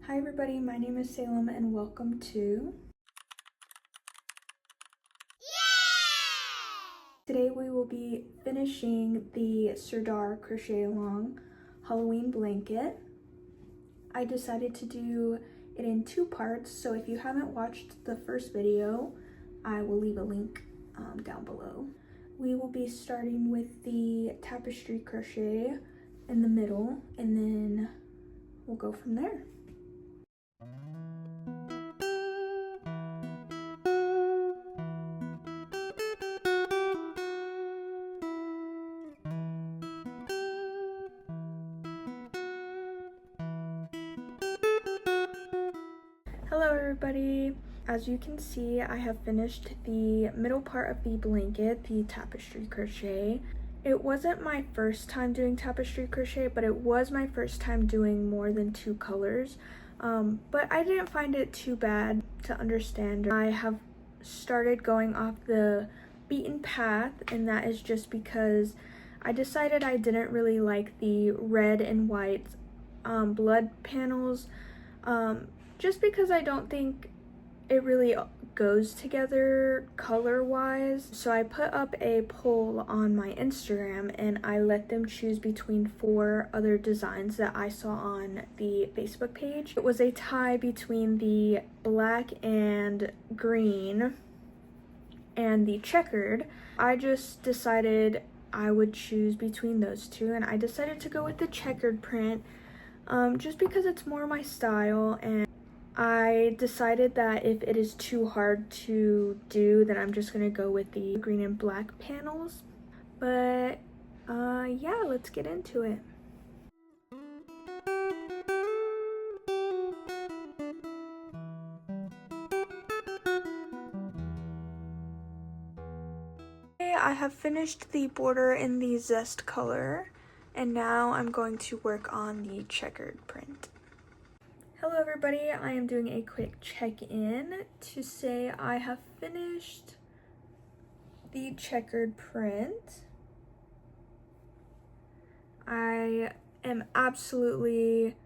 Hi everybody, my name is Salem and welcome to... Today we will be finishing the Sirdar Crochet Along Halloween blanket. I decided to do it in two parts, so if you haven't watched the first video, I will leave a link down below. We will be starting with the tapestry crochet in the middle, and then we'll go from there. Hello everybody! As you can see, I have finished the middle part of the blanket, the tapestry crochet. It wasn't my first time doing tapestry crochet, but it was my first time doing more than two colors. But I didn't find it too bad to understand. I have started going off the beaten path, and that is just because I decided I didn't really like the red and white blood panels. Just because I don't think it really goes together color-wise. So I put up a poll on my Instagram and I let them choose between 4 other designs that I saw on the Facebook page. It was a tie between the black and green and the checkered. I just decided I would choose between those two, and I decided to go with the checkered print just because it's more my style, and I decided that if it is too hard to do, then I'm just gonna go with the green and black panels. But yeah, let's get into it. Okay, I have finished the border in the zest color, and now I'm going to work on the checkered print. Hello everybody, I am doing a quick check-in to say I have finished the checkered print. I am absolutely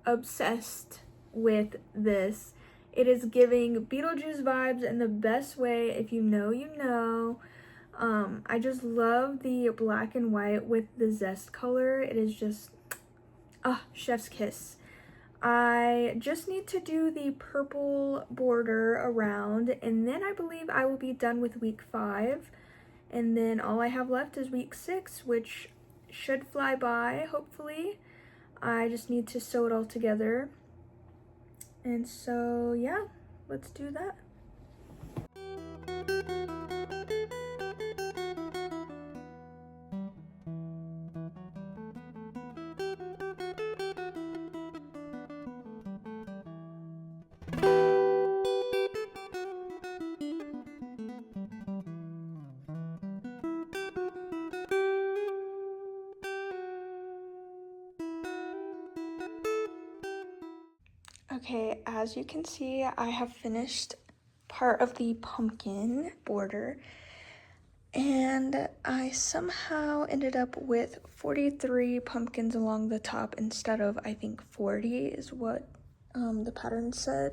obsessed with this. It is giving Beetlejuice vibes in the best way. If you know, you know. I just love the black and white with the zest color. It is just, chef's kiss. I just need to do the purple border around, and then I believe I will be done with week 5. And then all I have left is week 6, which should fly by, hopefully. I just need to sew it all together. And so, yeah, let's do that. Okay, as you can see, I have finished part of the pumpkin border, and I somehow ended up with 43 pumpkins along the top instead of, I think, 40 is what the pattern said.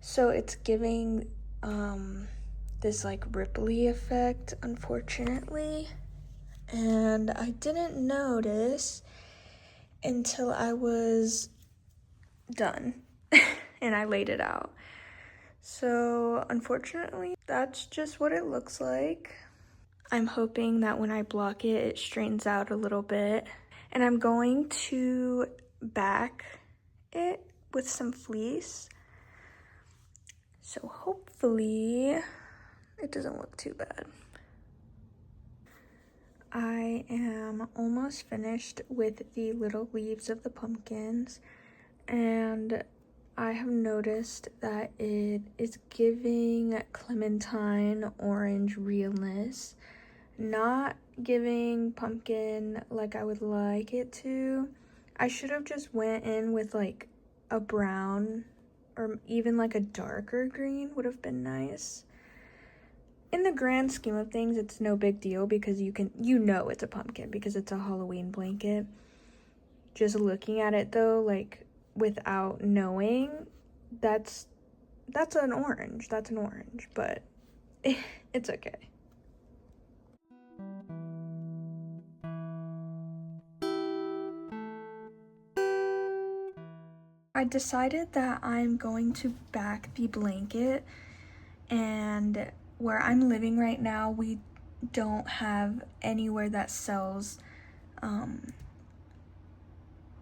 So it's giving this like ripply effect, unfortunately, and I didn't notice until I was done and I laid it out. So unfortunately, that's just what it looks like. I'm hoping that when I block it, it straightens out a little bit. And I'm going to back it with some fleece. So hopefully it doesn't look too bad. I am almost finished with the little leaves of the pumpkins, and I have noticed that it is giving clementine orange realness, not giving pumpkin like I would like it to. I should have just went in with like a brown or even like a darker green would have been nice. In the grand scheme of things, it's no big deal because you know it's a pumpkin because it's a Halloween blanket. Just looking at it though, like, without knowing, that's an orange. That's an orange, but it's okay. I decided that I'm going to back the blanket, and where I'm living right now, we don't have anywhere that sells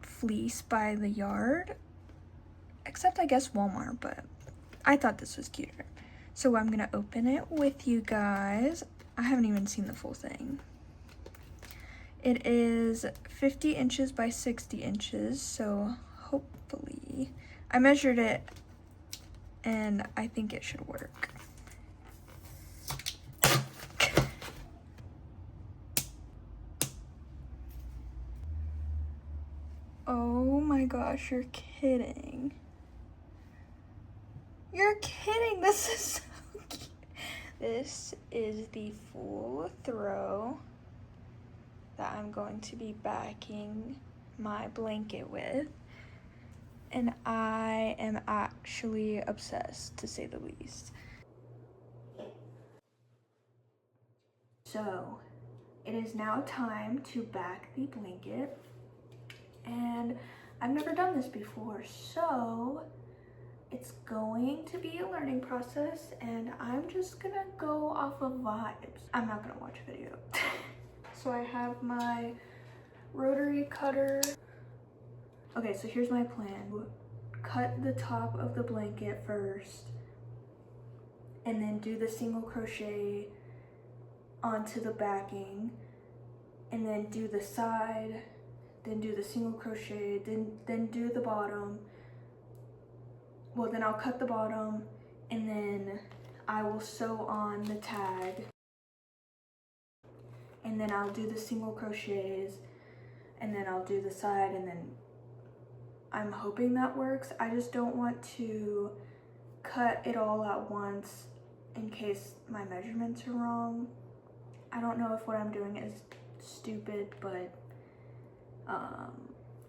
fleece by the yard, except I guess Walmart, but I thought this was cuter. So I'm gonna open it with you guys. I haven't even seen the full thing. It is 50 inches by 60 inches, so hopefully, I measured it and I think it should work. Oh my gosh, you're kidding. You're kidding, this is so cute. This is the full throw that I'm going to be backing my blanket with. And I am actually obsessed, to say the least. So, it is now time to back the blanket. And I've never done this before, so it's going to be a learning process, and I'm just gonna go off of vibes. I'm not gonna watch a video. So I have my rotary cutter. Okay, so here's my plan. Cut the top of the blanket first, and then do the single crochet onto the backing, and then do the side, then do the single crochet, then do the bottom. Well, then I'll cut the bottom, and then I will sew on the tag, and then I'll do the single crochets, and then I'll do the side, and then I'm hoping that works. I just don't want to cut it all at once in case my measurements are wrong. I don't know if what I'm doing is stupid, but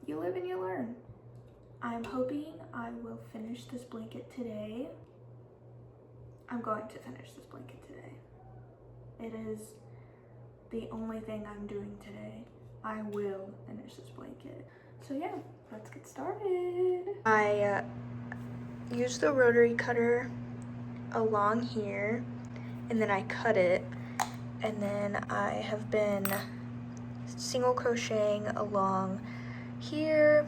you live and you learn. I'm hoping I will finish this blanket today. I'm going to finish this blanket today. It is the only thing I'm doing today. I will finish this blanket. So yeah, let's get started. I used the rotary cutter along here, and then I cut it, and then I have been single crocheting along here.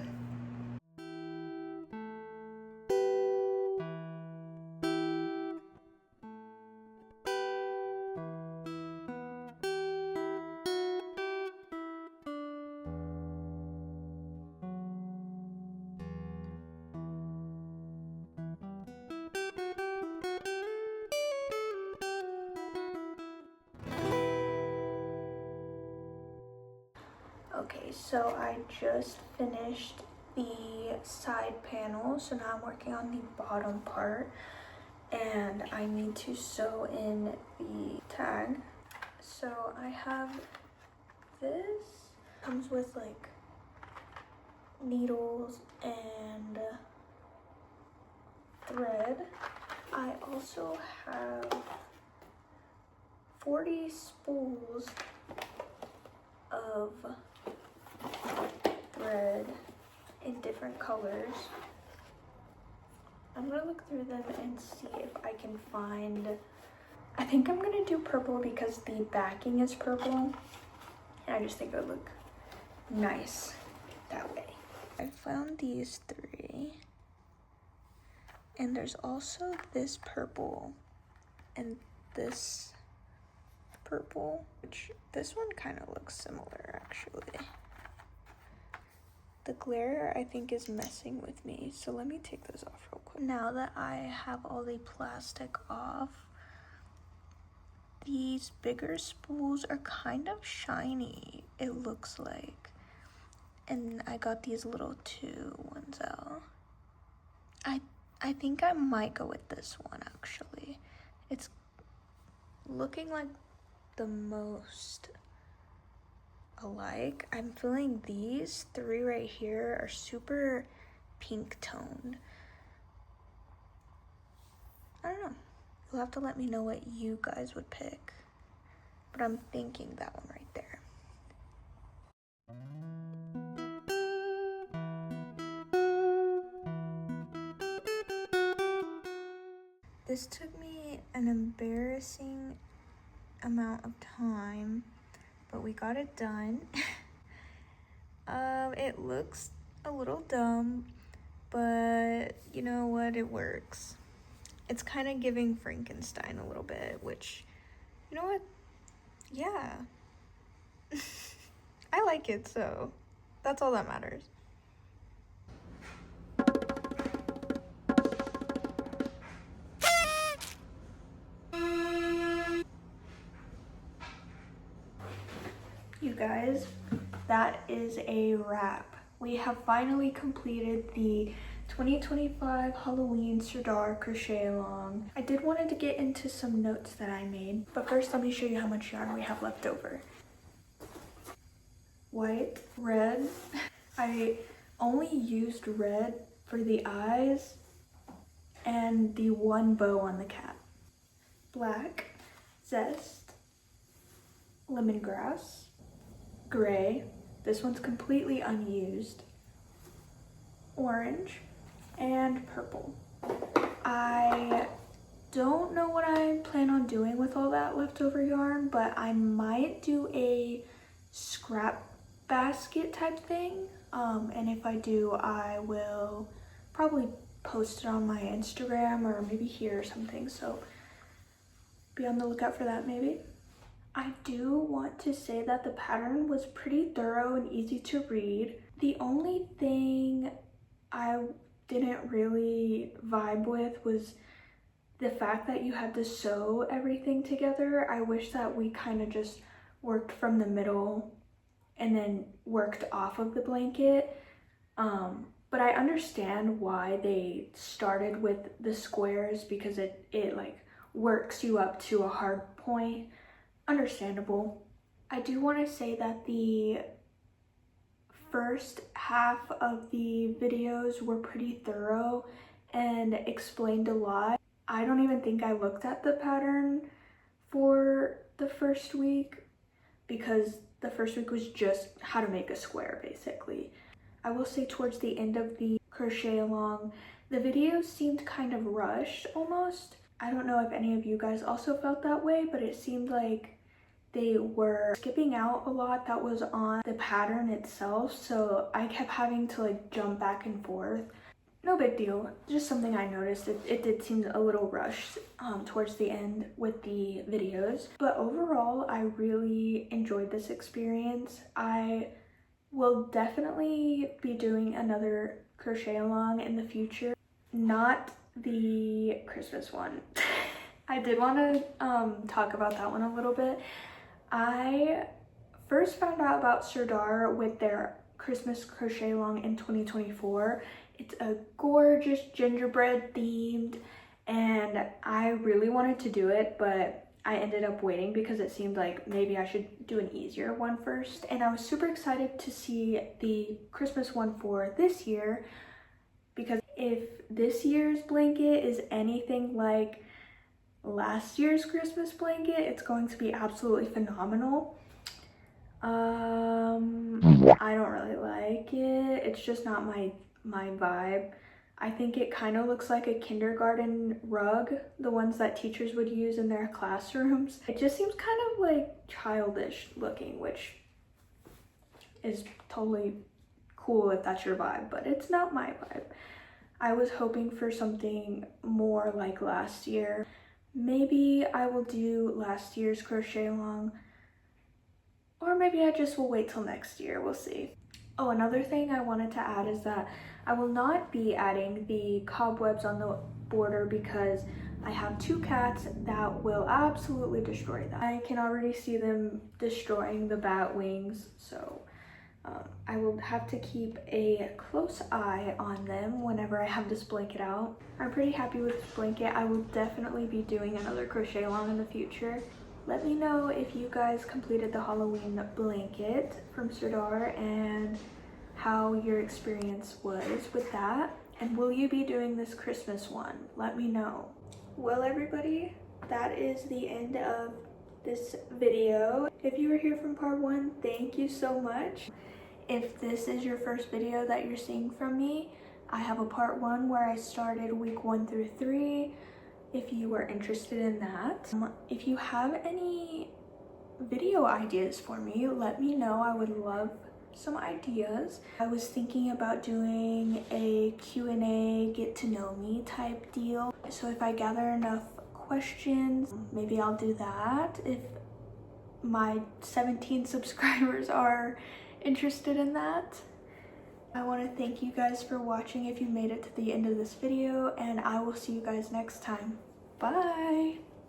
Okay, so I just finished the side panel, so now I'm working on the bottom part, and I need to sew in the tag. So I have this, comes with like needles and thread. I also have 40 spools of thread in different colors. I'm gonna look through them and see if I can find, I think I'm gonna do purple because the backing is purple, and I just think it would look nice that way. I found these three, and there's also this purple and this purple, which this one kind of looks similar actually. The glare I think is messing with me, so let me take those off real quick. Now that I have all the plastic off, these bigger spools are kind of shiny, it looks like. And I got these little 2 ones out. I think I might go with this one actually. It's looking like the most alike. I'm feeling these 3 right here are super pink tone. I don't know. You'll have to let me know what you guys would pick. But I'm thinking that one right there. This took me an embarrassing amount of time, but we got it done. It looks a little dumb, but you know what, it works. It's kind of giving Frankenstein a little bit, which, you know what, yeah. I like it, so that's all that matters. You guys, that is a wrap. We have finally completed the 2025 Halloween Sirdar Crochet Along. I did wanted to get into some notes that I made, but first let me show you how much yarn we have left over. White, red. I only used red for the eyes and the one bow on the cap. Black, zest, lemongrass, gray, this one's completely unused, orange, and purple. I don't know what I plan on doing with all that leftover yarn, but I might do a scrap basket type thing, and if I do, I will probably post it on my Instagram or maybe here or something, so be on the lookout for that maybe. I do want to say that the pattern was pretty thorough and easy to read. The only thing I didn't really vibe with was the fact that you had to sew everything together. I wish that we kind of just worked from the middle and then worked off of the blanket. But I understand why they started with the squares, because it like works you up to a hard point. Understandable. I do want to say that the first half of the videos were pretty thorough and explained a lot. I don't even think I looked at the pattern for the first week, because the first week was just how to make a square basically. I will say towards the end of the crochet along, the videos seemed kind of rushed almost. I don't know if any of you guys also felt that way, but it seemed like they were skipping out a lot that was on the pattern itself, so I kept having to like jump back and forth. No big deal, just something I noticed. It did seem a little rushed towards the end with the videos, but overall I really enjoyed this experience. I will definitely be doing another crochet along in the future, not the Christmas one. I did want to talk about that one a little bit. I first found out about Sirdar with their Christmas crochet along in 2024. It's a gorgeous gingerbread themed, and I really wanted to do it, but I ended up waiting because it seemed like maybe I should do an easier one first. And I was super excited to see the Christmas one for this year, because if this year's blanket is anything like last year's Christmas blanket, it's going to be absolutely phenomenal. I don't really like it. It's just not my vibe. I think it kind of looks like a kindergarten rug, the ones that teachers would use in their classrooms. It just seems kind of like childish looking, which is totally cool if that's your vibe, but it's not my vibe. I was hoping for something more like last year. Maybe I will do last year's crochet along, or maybe I just will wait till next year. We'll see. Oh, another thing I wanted to add is that I will not be adding the cobwebs on the border because I have two cats that will absolutely destroy that. I can already see them destroying the bat wings, so I will have to keep a close eye on them whenever I have this blanket out. I'm pretty happy with this blanket. I will definitely be doing another crochet along in the future. Let me know if you guys completed the Halloween blanket from Sirdar and how your experience was with that. And will you be doing this Christmas one? Let me know. Well, everybody, that is the end of this video. If you were here from part 1, thank you so much. If this is your first video that you're seeing from me, I have a part 1 where I started week 1 through 3, if you are interested in that. If you have any video ideas for me, let me know. I would love some ideas. I was thinking about doing a Q&A, get to know me type deal. So if I gather enough questions, maybe I'll do that if my 17 subscribers are interested in that. I want to thank you guys for watching if you made it to the end of this video, and I will see you guys next time. Bye!